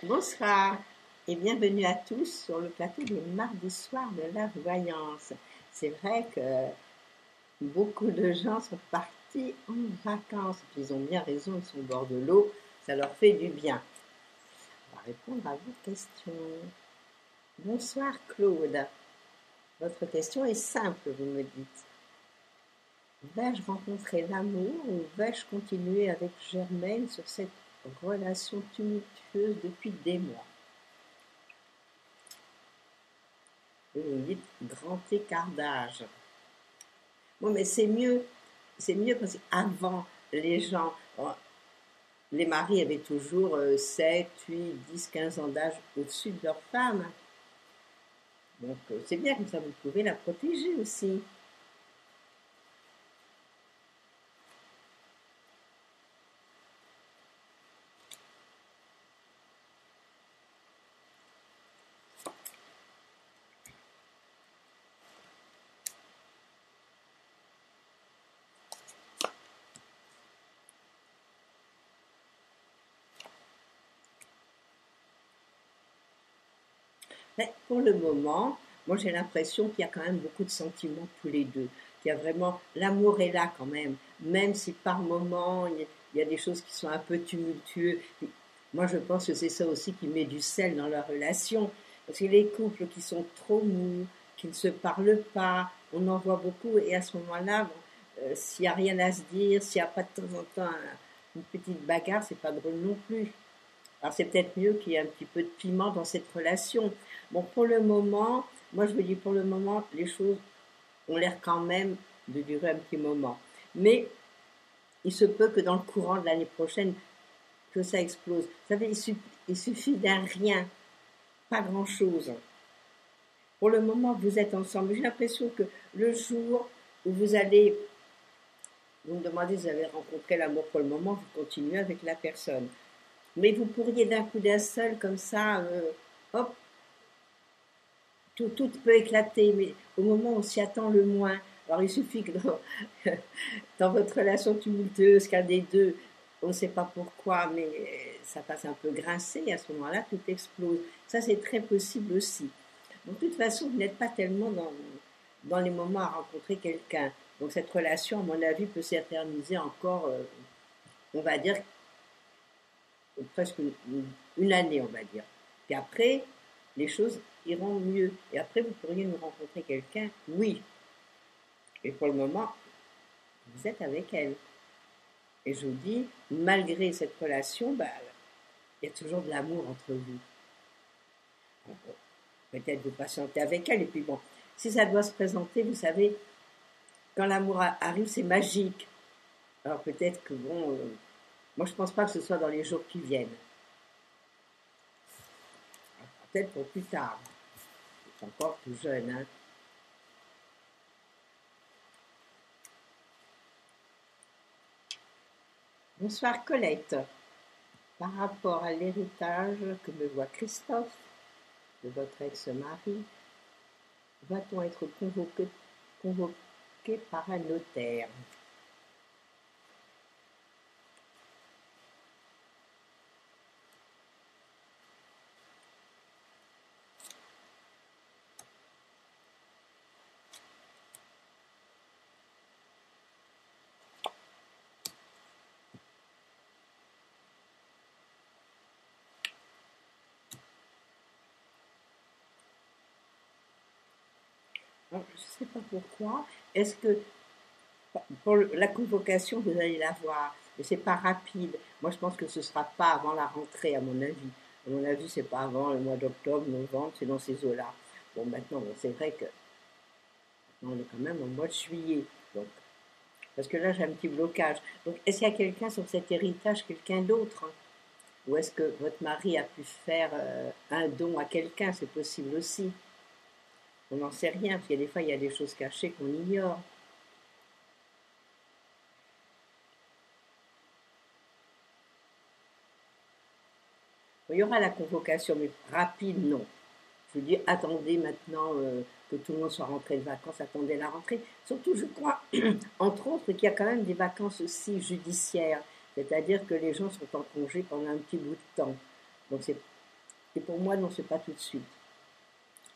Bonsoir et bienvenue à tous sur le plateau des mardis soirs de la voyance. C'est vrai que beaucoup de gens sont partis en vacances. Ils ont bien raison, ils sont au bord de l'eau, ça leur fait du bien. On va répondre à vos questions. Bonsoir Claude. Votre question est simple, vous me dites. Vais-je rencontrer l'amour ou vais-je continuer avec Germaine sur cette relation tumultueuse depuis des mois? Et vous me dites grand écart d'âge. Bon, mais c'est mieux parce qu'avant, les gens, les maris avaient toujours 7, 8, 10, 15 ans d'âge au-dessus de leur femme. Donc c'est bien, comme ça vous pouvez la protéger aussi. Mais pour le moment, moi j'ai l'impression qu'il y a quand même beaucoup de sentiments tous les deux. Qu'il y a vraiment, l'amour est là quand même si par moment il y a des choses qui sont un peu tumultueuses. Moi je pense que c'est ça aussi qui met du sel dans leur relation. Parce que les couples qui sont trop mous, qui ne se parlent pas, on en voit beaucoup et à ce moment-là, bon, s'il n'y a rien à se dire, s'il n'y a pas de temps en temps une petite bagarre, c'est pas drôle non plus. Alors c'est peut-être mieux qu'il y ait un petit peu de piment dans cette relation. Bon, pour le moment, moi je vous dis pour le moment, les choses ont l'air quand même de durer un petit moment. Mais il se peut que dans le courant de l'année prochaine, que ça explose. Vous savez, il suffit d'un rien, pas grand-chose. Pour le moment, vous êtes ensemble. J'ai l'impression que le jour où vous me demandez si vous avez rencontré l'amour pour le moment, vous continuez avec la personne. Mais vous pourriez d'un coup d'un seul, comme ça, hop, tout peut éclater, mais au moment où on s'y attend le moins. Alors il suffit que dans votre relation tumultueuse, qu'un des deux, on ne sait pas pourquoi, mais ça passe un peu grincé, et à ce moment-là, tout explose. Ça, c'est très possible aussi. Donc, de toute façon, vous n'êtes pas tellement dans les moments à rencontrer quelqu'un. Donc, cette relation, à mon avis, peut s'éterniser encore, on va dire, presque une année, on va dire. Puis après, les choses iront mieux. Et après, vous pourriez nous rencontrer quelqu'un, oui. Et pour le moment, vous êtes avec elle. Et je vous dis, malgré cette relation, bah, il y a toujours de l'amour entre vous. Peut-être vous patientez avec elle. Et puis bon, si ça doit se présenter, vous savez, quand l'amour arrive, c'est magique. Alors peut-être que bon, moi je pense pas que ce soit dans les jours qui viennent. Alors, peut-être pour plus tard. C'est encore tout jeune, hein. Bonsoir Colette. Par rapport à l'héritage que me voit Christophe de votre ex-mari, va-t-on être convoqué par un notaire? Alors, je ne sais pas pourquoi. Est-ce que pour la convocation, vous allez la voir, mais c'est pas rapide. Moi, je pense que ce sera pas avant la rentrée, à mon avis. À mon avis, c'est pas avant le mois d'octobre, novembre, c'est dans ces eaux-là. Bon, maintenant, bon, c'est vrai que on est quand même au mois de juillet, donc parce que là, j'ai un petit blocage. Donc, est-ce qu'il y a quelqu'un sur cet héritage, quelqu'un d'autre, hein? Ou est-ce que votre mari a pu faire un don à quelqu'un? C'est possible aussi. On n'en sait rien, parce qu'il y a des fois, il y a des choses cachées qu'on ignore. Il y aura la convocation, mais rapide, non. Je veux dire, attendez maintenant que tout le monde soit rentré de vacances, attendez la rentrée. Surtout, je crois, entre autres, qu'il y a quand même des vacances aussi judiciaires. C'est-à-dire que les gens sont en congé pendant un petit bout de temps. Donc, Et pour moi, non, c'est pas tout de suite.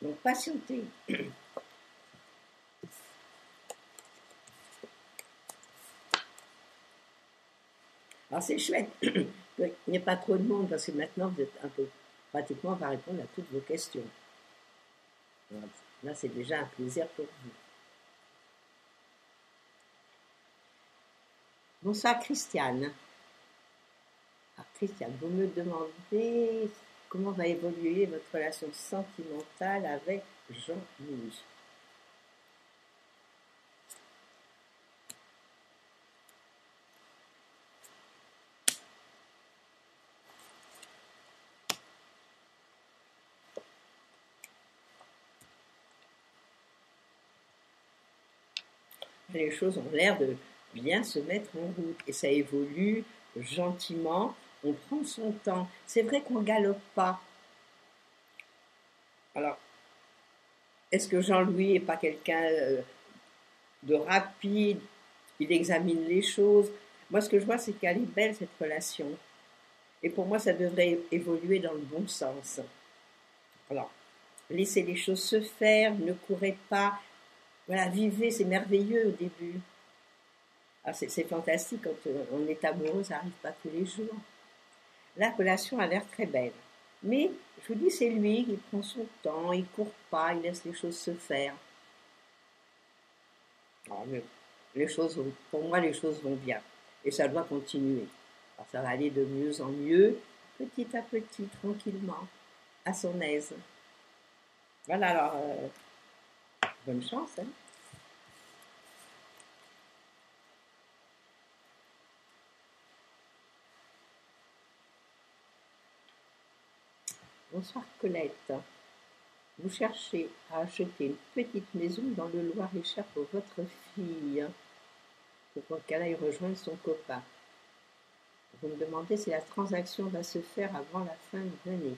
Donc, patientez. Alors, c'est chouette qu'il n'y ait pas trop de monde parce que maintenant, vous êtes un peu pratiquement, on va répondre à toutes vos questions. Alors, là, c'est déjà un plaisir pour vous. Bonsoir, Christiane. Alors, Christiane, vous me demandez comment va évoluer votre relation sentimentale avec Jean-Louis. Les choses ont l'air de bien se mettre en route et ça évolue gentiment, on prend son temps. C'est vrai qu'on galope pas. Alors, est-ce que Jean-Louis n'est pas quelqu'un de rapide? Il examine les choses. Moi, ce que je vois, c'est qu'elle est belle, cette relation. Et pour moi, ça devrait évoluer dans le bon sens. Alors, laissez les choses se faire, ne courez pas. Voilà, vivez, c'est merveilleux au début. Alors, c'est fantastique quand on est amoureux, ça n'arrive pas tous les jours. La relation a l'air très belle. Mais, je vous dis, c'est lui qui prend son temps, il ne court pas, il laisse les choses se faire. Alors, les choses pour moi, les choses vont bien. Et ça doit continuer. Alors, ça va aller de mieux en mieux, petit à petit, tranquillement, à son aise. Voilà, alors, bonne chance. Hein. Bonsoir Colette. Vous cherchez à acheter une petite maison dans le Loir-et-Cher pour votre fille, pour qu'elle aille rejoindre son copain. Vous me demandez si la transaction va se faire avant la fin de l'année.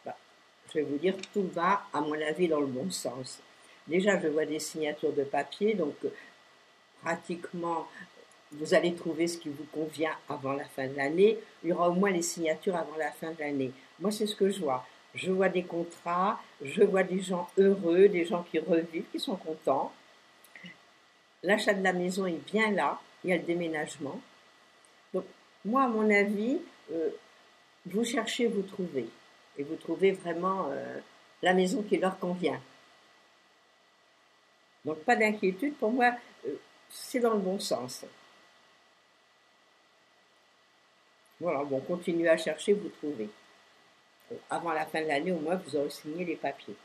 Bah, je vais vous dire, tout va, à mon avis, dans le bon sens. Déjà, je vois des signatures de papier, donc pratiquement, vous allez trouver ce qui vous convient avant la fin de l'année. Il y aura au moins les signatures avant la fin de l'année. Moi, c'est ce que je vois. Je vois des contrats, je vois des gens heureux, des gens qui revivent, qui sont contents. L'achat de la maison est bien là, il y a le déménagement. Donc, moi, à mon avis, vous cherchez, vous trouvez. Et vous trouvez vraiment la maison qui leur convient. Donc, pas d'inquiétude, pour moi, c'est dans le bon sens. Voilà, bon, continuez à chercher, vous trouvez. Avant la fin de l'année, au moins, vous aurez signé les papiers.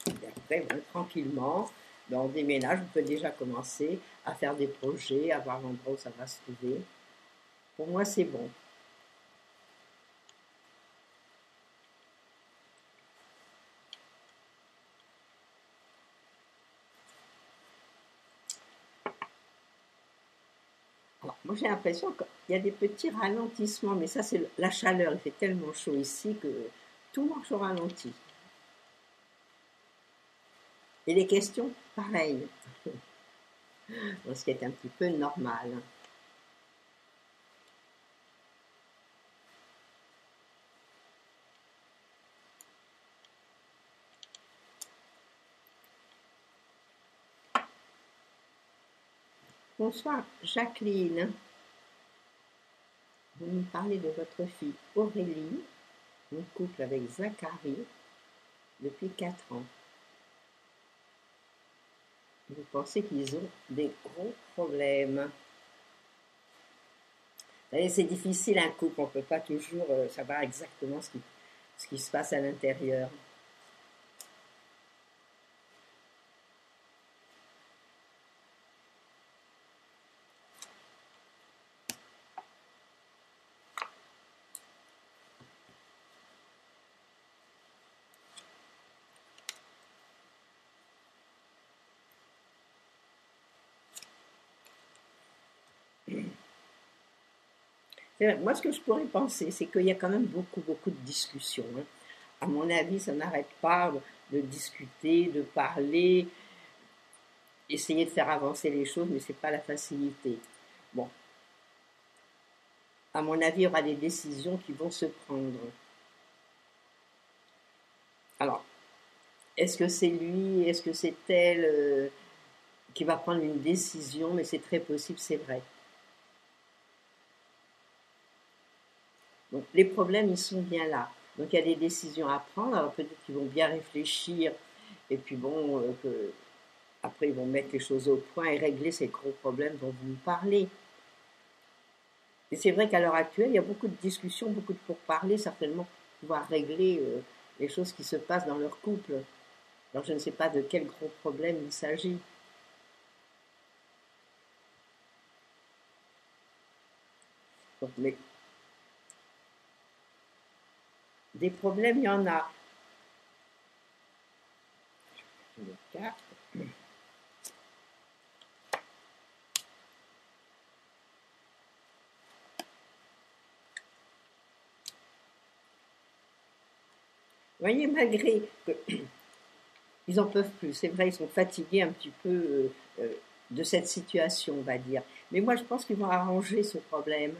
Et après, bon, tranquillement, ben, on déménage, on peut déjà commencer à faire des projets, à voir l'endroit où ça va se trouver. Pour moi, c'est bon. Alors, moi, j'ai l'impression qu'il y a des petits ralentissements, mais ça, c'est la chaleur. Il fait tellement chaud ici que tout marche au ralenti. Et les questions, pareil. Ce qui est un petit peu normal. Bonsoir, Jacqueline. Vous me parlez de votre fille Aurélie, en couple avec Zachary depuis 4 ans. Vous pensez qu'ils ont des gros problèmes. C'est difficile un couple, on ne peut pas toujours savoir exactement ce qui se passe à l'intérieur. Moi, ce que je pourrais penser, c'est qu'il y a quand même beaucoup, beaucoup de discussions, hein. À mon avis, ça n'arrête pas de discuter, de parler, essayer de faire avancer les choses, mais c'est pas la facilité. Bon, à mon avis, il y aura des décisions qui vont se prendre. Alors, est-ce que c'est lui, est-ce que c'est elle qui va prendre une décision? Mais c'est très possible, c'est vrai. Donc, les problèmes, ils sont bien là. Donc, il y a des décisions à prendre. Alors, peut-être qu'ils vont bien réfléchir. Et puis, bon, après, ils vont mettre les choses au point et régler ces gros problèmes dont vous nous parlez. Et c'est vrai qu'à l'heure actuelle, il y a beaucoup de discussions, beaucoup de pourparlers, certainement, pour pouvoir régler les choses qui se passent dans leur couple. Alors, je ne sais pas de quel gros problème il s'agit. Donc, mais des problèmes, il y en a. Une carte. Vous voyez, malgré qu'ils en peuvent plus, c'est vrai, ils sont fatigués un petit peu de cette situation, on va dire. Mais moi, je pense qu'ils vont arranger ce problème.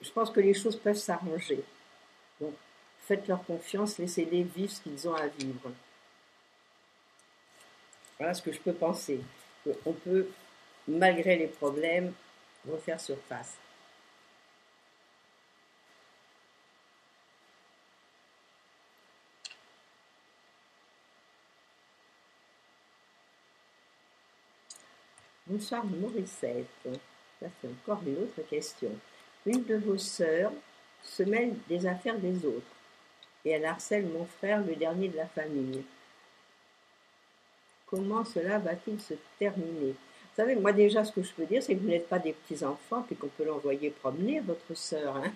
Je pense que les choses peuvent s'arranger. Donc, faites-leur confiance, laissez-les vivre ce qu'ils ont à vivre. Voilà ce que je peux penser. On peut, malgré les problèmes, refaire surface. Bonsoir Morissette. Ça, c'est encore une autre question. Une de vos sœurs se mêle des affaires des autres et elle harcèle mon frère, le dernier de la famille. Comment cela va-t-il se terminer? Vous savez, moi déjà, ce que je peux dire, c'est que vous n'êtes pas des petits-enfants et qu'on peut l'envoyer promener, votre sœur, hein,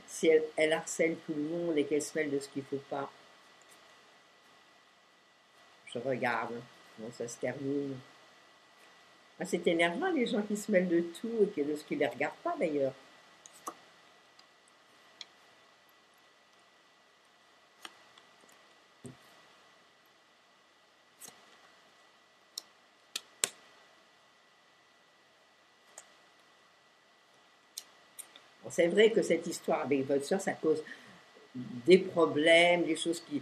si elle harcèle tout le monde et qu'elle se mêle de ce qu'il ne faut pas. Je regarde comment ça se termine. Ah, c'est énervant, les gens qui se mêlent de tout et de ce qui ne les regarde pas d'ailleurs. Bon, c'est vrai que cette histoire avec votre soeur, ça cause des problèmes, des choses qui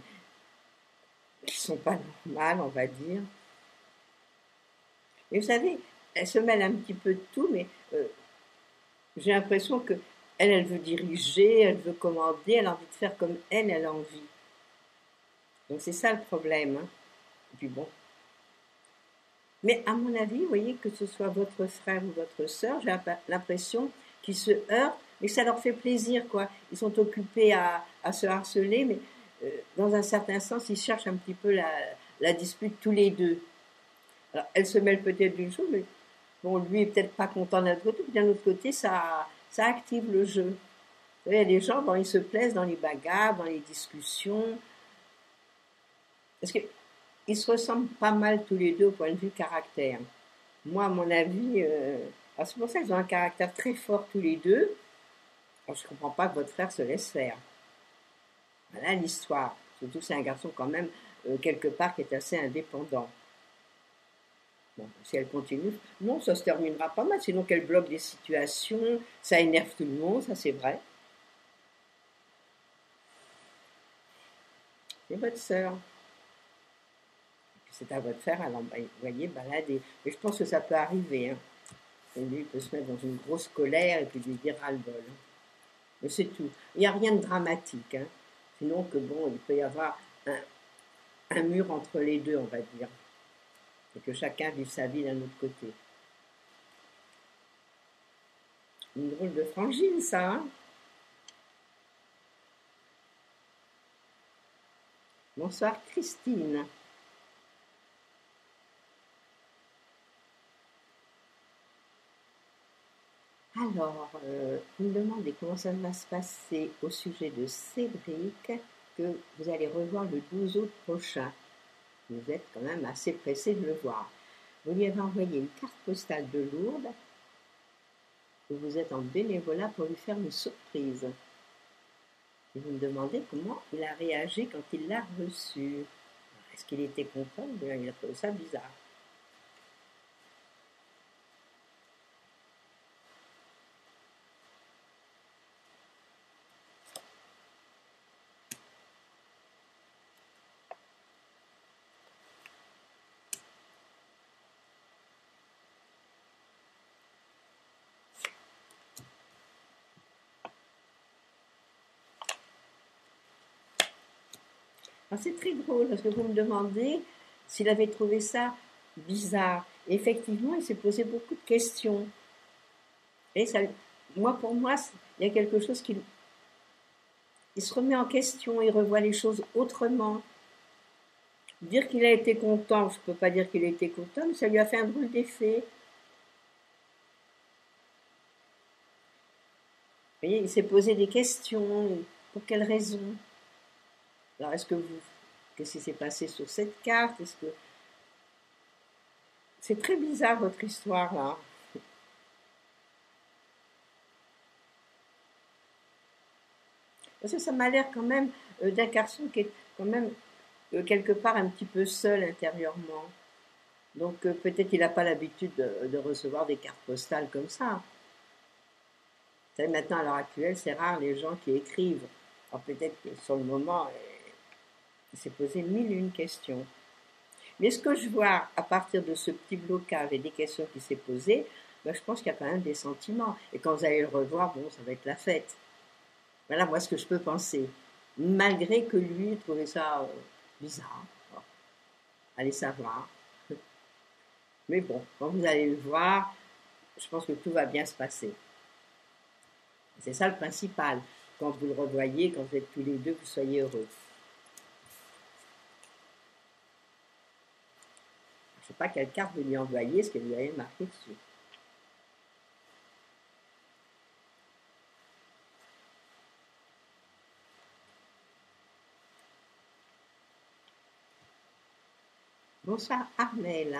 ne sont pas normales, on va dire. Mais vous savez, elle se mêle un petit peu de tout, mais j'ai l'impression que elle veut diriger, elle veut commander, elle a envie de faire comme elle a envie. Donc c'est ça le problème, hein. Et puis bon. Mais à mon avis, vous voyez, que ce soit votre frère ou votre sœur, j'ai l'impression qu'ils se heurtent, mais que ça leur fait plaisir, quoi. Ils sont occupés à se harceler, mais dans un certain sens, ils cherchent un petit peu la dispute tous les deux. Alors, elle se mêle peut-être d'une chose, mais bon, lui est peut-être pas content d'un côté, puis d'un autre côté, ça active le jeu. Vous savez, il y a des gens, bon, ils se plaisent dans les bagarres, dans les discussions, parce qu'ils se ressemblent pas mal tous les deux au point de vue caractère. Moi, à mon avis, alors c'est pour ça qu'ils ont un caractère très fort tous les deux. Alors, je ne comprends pas que votre frère se laisse faire. Voilà l'histoire. Surtout que c'est un garçon quand même, quelque part, qui est assez indépendant. Bon, si elle continue, non, ça se terminera pas mal, sinon qu'elle bloque des situations, ça énerve tout le monde, ça c'est vrai. C'est votre sœur. C'est à votre frère, alors, vous voyez, balader. Mais je pense que ça peut arriver, hein. Et lui, il peut se mettre dans une grosse colère et puis lui dire ras-le-bol. Mais c'est tout. Il n'y a rien de dramatique, hein. Sinon que bon, il peut y avoir un mur entre les deux, on va dire. Et que chacun vive sa vie d'un autre côté. Une drôle de frangine, ça, hein. Bonsoir Christine. Alors, vous me demandez comment ça va se passer au sujet de Cédric, que vous allez revoir le 12 août prochain. Vous êtes quand même assez pressé de le voir. Vous lui avez envoyé une carte postale de Lourdes que vous êtes en bénévolat pour lui faire une surprise. Et vous me demandez comment il a réagi quand il l'a reçu. Est-ce qu'il était content ou bien il a trouvé ça bizarre? C'est très drôle parce que vous me demandez s'il avait trouvé ça bizarre. Et effectivement, il s'est posé beaucoup de questions. Et ça, pour moi, il y a quelque chose qui il se remet en question, il revoit les choses autrement. Dire qu'il a été content, je ne peux pas dire qu'il a été content, mais ça lui a fait un drôle d'effet. Vous voyez, il s'est posé des questions. Pour quelles raisons? Alors, qu'est-ce qui s'est passé sur cette carte? C'est très bizarre votre histoire là. Parce que ça m'a l'air quand même d'un garçon qui est quand même quelque part un petit peu seul intérieurement. Donc peut-être qu'il n'a pas l'habitude de recevoir des cartes postales comme ça. Vous savez, maintenant à l'heure actuelle, c'est rare les gens qui écrivent. Alors peut-être que sur le moment, il s'est posé mille et une questions. Mais ce que je vois à partir de ce petit blocage et des questions qu'il s'est posées, ben, je pense qu'il y a quand même des sentiments. Et quand vous allez le revoir, bon, ça va être la fête. Voilà, moi, ce que je peux penser. Malgré que lui trouvait ça bizarre. Bon, allez savoir. Mais bon, quand vous allez le voir, je pense que tout va bien se passer. C'est ça le principal. Quand vous le revoyez, quand vous êtes tous les deux, vous soyez heureux. Je ne sais pas quelle carte vous lui envoyez, ce qu'elle lui avait marqué dessus. Bonsoir Armel.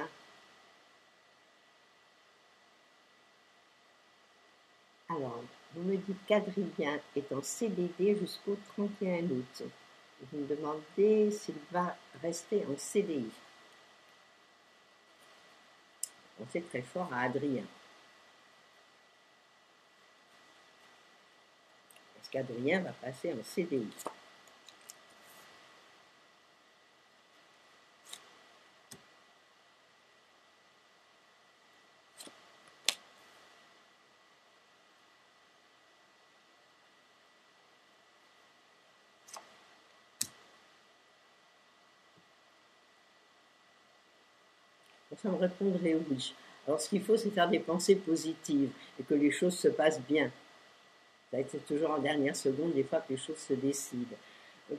Alors, vous me dites qu'Adrien est en CDD jusqu'au 31 août. Vous me demandez s'il va rester en CDI. On sait très fort à Adrien. Parce qu'Adrien va passer en CDI. Ça me répondrait oui. Alors, ce qu'il faut, c'est faire des pensées positives et que les choses se passent bien. C'est toujours en dernière seconde, des fois, que les choses se décident.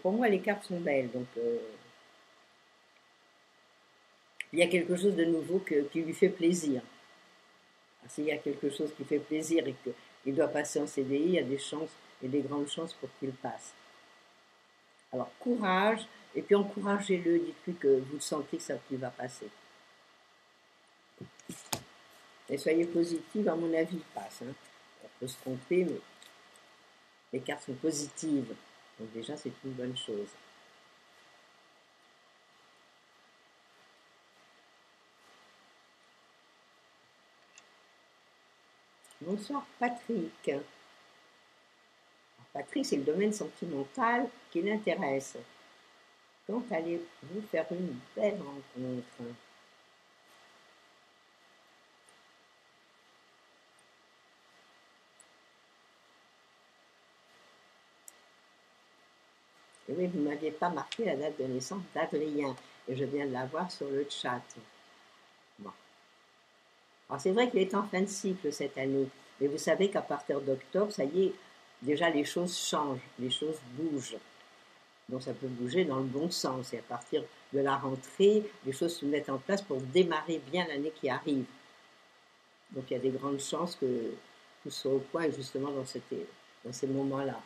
Pour moi, les cartes sont belles. Donc, il y a quelque chose de nouveau qui lui fait plaisir. S'il y a quelque chose qui fait plaisir et qu'il doit passer en CDI, il y a des chances et des grandes chances pour qu'il passe. Alors, courage, et puis encouragez-le, dites-lui que vous sentez que ça va passer. Et soyez positive, à mon avis, il passe. Hein. On peut se tromper, mais les cartes sont positives. Donc déjà, c'est une bonne chose. Bonsoir Patrick. Alors, Patrick, c'est le domaine sentimental qui l'intéresse. Quand allez-vous faire une belle rencontre? Et oui, vous ne m'aviez pas marqué la date de naissance d'Adrien. Et je viens de la voir sur le chat. Bon. Alors c'est vrai qu'il est en fin de cycle cette année. Mais vous savez qu'à partir d'octobre, ça y est, déjà les choses changent, les choses bougent. Donc ça peut bouger dans le bon sens. Et à partir de la rentrée, les choses se mettent en place pour démarrer bien l'année qui arrive. Donc il y a des grandes chances que tout soit au point justement dans ces moments-là.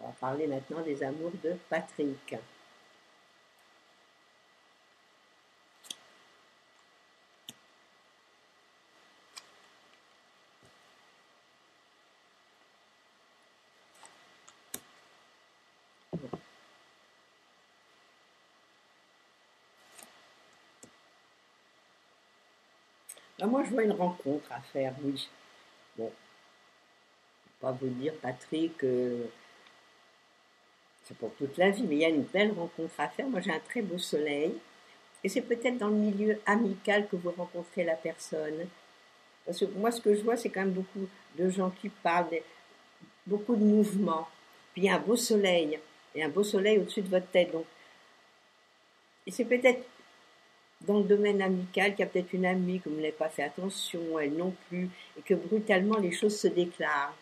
On va parler maintenant des amours de Patrick. Ah, moi, je vois une rencontre à faire, oui. Bon, pas vous dire, Patrick, c'est pour toute la vie, mais il y a une belle rencontre à faire. Moi, j'ai un très beau soleil. Et c'est peut-être dans le milieu amical que vous rencontrez la personne. Parce que moi, ce que je vois, c'est quand même beaucoup de gens qui parlent, beaucoup de mouvements. Puis il y a un beau soleil. Et un beau soleil au-dessus de votre tête. Donc, et c'est peut-être dans le domaine amical qu'il y a peut-être une amie que vous n'avez pas fait attention, elle non plus, et que brutalement les choses se déclarent.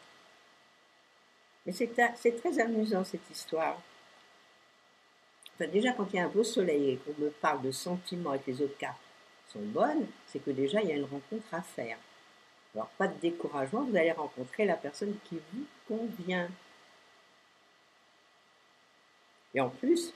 Mais c'est très amusant cette histoire. Enfin, déjà, quand il y a un beau soleil et qu'on me parle de sentiments et que les autres cartes sont bonnes, c'est que déjà il y a une rencontre à faire. Alors, pas de découragement, vous allez rencontrer la personne qui vous convient. Et en plus,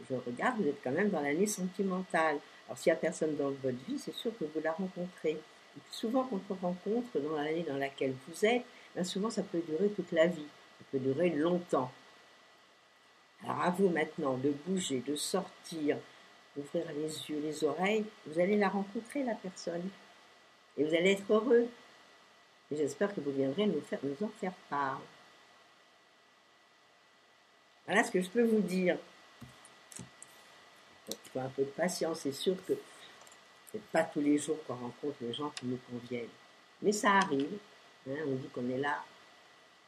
je regarde, vous êtes quand même dans l'année sentimentale. Alors, s'il n'y a personne dans votre vie, c'est sûr que vous la rencontrez. Et puis souvent, quand on rencontre dans l'année dans laquelle vous êtes, bien souvent, ça peut durer toute la vie. Ça peut durer longtemps. Alors, à vous maintenant de bouger, de sortir, d'ouvrir les yeux, les oreilles. Vous allez la rencontrer, la personne. Et vous allez être heureux. Et j'espère que vous viendrez nous en faire part. Voilà ce que je peux vous dire. Il faut un peu de patience. C'est sûr que ce n'est pas tous les jours qu'on rencontre les gens qui nous conviennent. Mais ça arrive. Hein, on dit qu'on est là.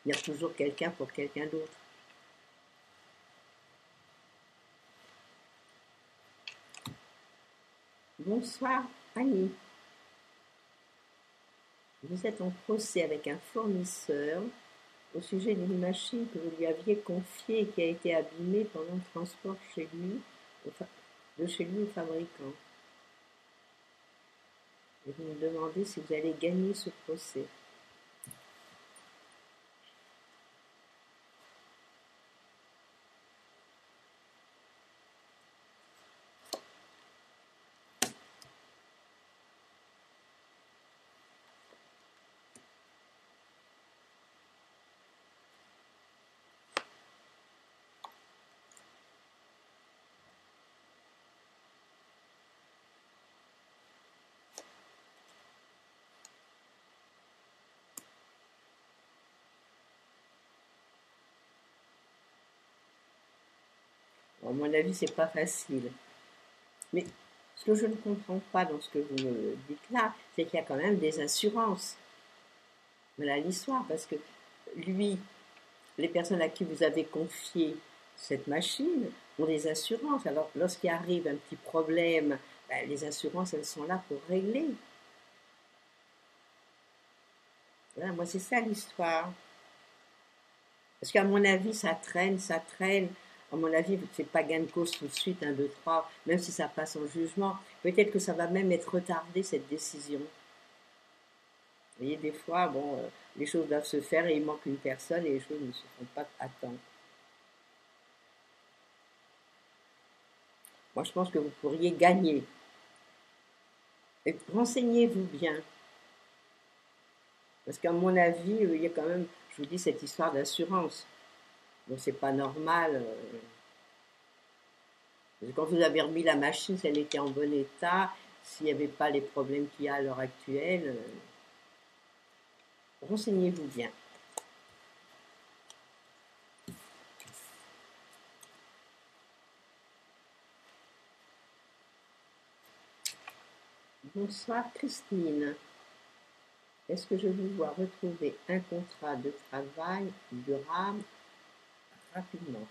Il y a toujours quelqu'un pour quelqu'un d'autre. Bonsoir, Annie. Vous êtes en procès avec un fournisseur au sujet d'une machine que vous lui aviez confiée et qui a été abîmée pendant le transport de chez lui au fabricant. Et vous me demandez si vous allez gagner ce procès. À mon avis, c'est pas facile. Mais ce que je ne comprends pas dans ce que vous me dites là, c'est qu'il y a quand même des assurances. Voilà l'histoire, parce que lui, les personnes à qui vous avez confié cette machine ont des assurances. Alors, lorsqu'il arrive un petit problème, ben, les assurances, elles sont là pour régler. Voilà, moi, c'est ça l'histoire. Parce qu'à mon avis, ça traîne, ça traîne. À mon avis, c'est pas gain de cause tout de suite, 1, 2, 3, même si ça passe en jugement. Peut-être que ça va même être retardé, cette décision. Vous voyez, des fois, bon, les choses doivent se faire et il manque une personne et les choses ne se font pas à temps. Moi, je pense que vous pourriez gagner. Et renseignez-vous bien. Parce qu'à mon avis, il y a quand même, je vous dis, cette histoire d'assurance. Donc, c'est pas normal. Parce que quand vous avez remis la machine, si elle était en bon état, s'il n'y avait pas les problèmes qu'il y a à l'heure actuelle, renseignez-vous bien. Bonsoir Christine. Est-ce que je vous vois retrouver un contrat de travail durable rapidement?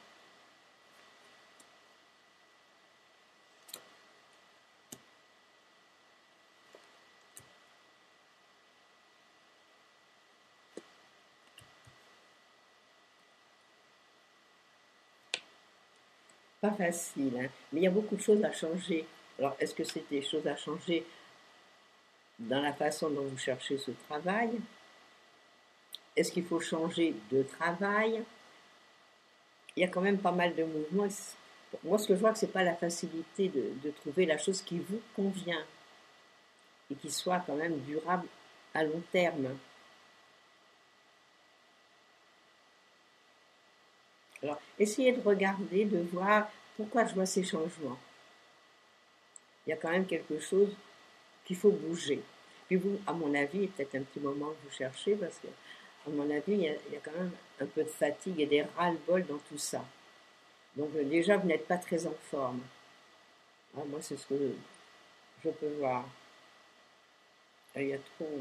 Pas facile, hein, mais il y a beaucoup de choses à changer. Alors, est-ce que c'est des choses à changer dans la façon dont vous cherchez ce travail? Est-ce qu'il faut changer de travail? Il y a quand même pas mal de mouvements. Moi, ce que je vois, c'est pas la facilité de trouver la chose qui vous convient et qui soit quand même durable à long terme. Alors, essayez de regarder, de voir pourquoi je vois ces changements. Il y a quand même quelque chose qu'il faut bouger. Puis vous, à mon avis, peut-être un petit moment que vous cherchez, parce que, à mon avis, il y a quand même un peu de fatigue et des ras-le-bol dans tout ça. Donc déjà, vous n'êtes pas très en forme. Ah, moi, c'est ce que je peux voir. Il y a trop,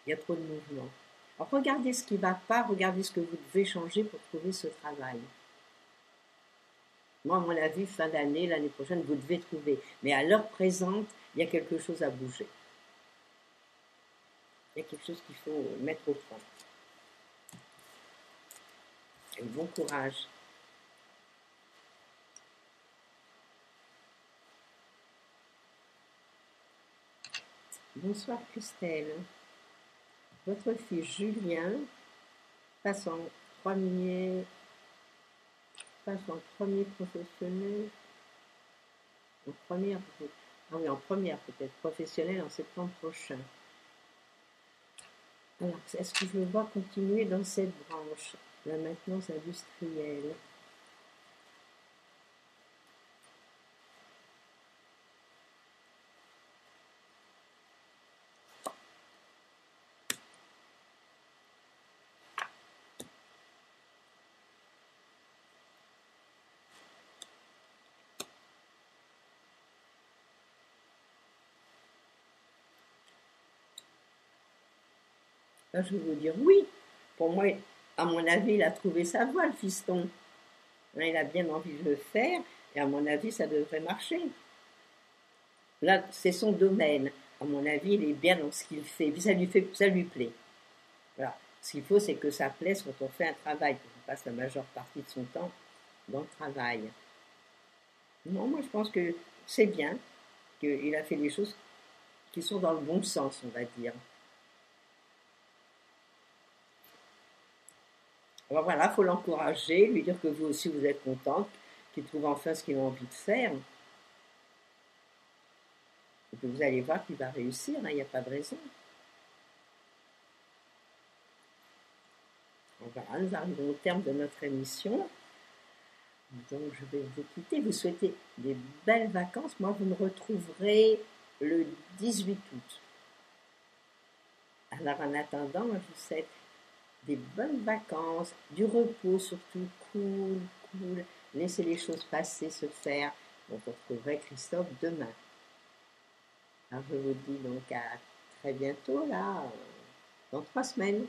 il y a trop de mouvements. Alors regardez ce qui ne va pas, regardez ce que vous devez changer pour trouver ce travail. Moi, à mon avis, fin d'année, l'année prochaine, vous devez trouver. Mais à l'heure présente, il y a quelque chose à bouger. Il y a quelque chose qu'il faut mettre au point. Et bon courage. Bonsoir Christelle. Votre fils Julien passe en premier, professionnel, en première, ah oui, en première peut-être, professionnelle en septembre prochain. Alors, est-ce que je le vois continuer dans cette branche, la maintenance industrielle? Là, je vais vous dire oui. Pour moi, à mon avis, il a trouvé sa voie, le fiston. Il a bien envie de le faire, et à mon avis, ça devrait marcher. Là, c'est son domaine. À mon avis, il est bien dans ce qu'il fait. Puis ça lui plaît. Voilà. Ce qu'il faut, c'est que ça plaise quand on fait un travail, qu'on passe la majeure partie de son temps dans le travail. Non, moi, je pense que c'est bien qu'il a fait les choses qui sont dans le bon sens, on va dire. Alors voilà, il faut l'encourager, lui dire que vous aussi vous êtes contente, qu'il trouve enfin ce qu'il a envie de faire. Et que vous allez voir qu'il va réussir, il n'y a pas de raison. Voilà, nous arrivons au terme de notre émission. Donc je vais vous quitter. Vous souhaitez des belles vacances. Moi, vous me retrouverez le 18 août. Alors en attendant, je vous souhaite des bonnes vacances, du repos surtout, cool. Laissez les choses passer, se faire. On retrouverait Christophe demain. Alors je vous dis donc à très bientôt, là, dans 3 semaines.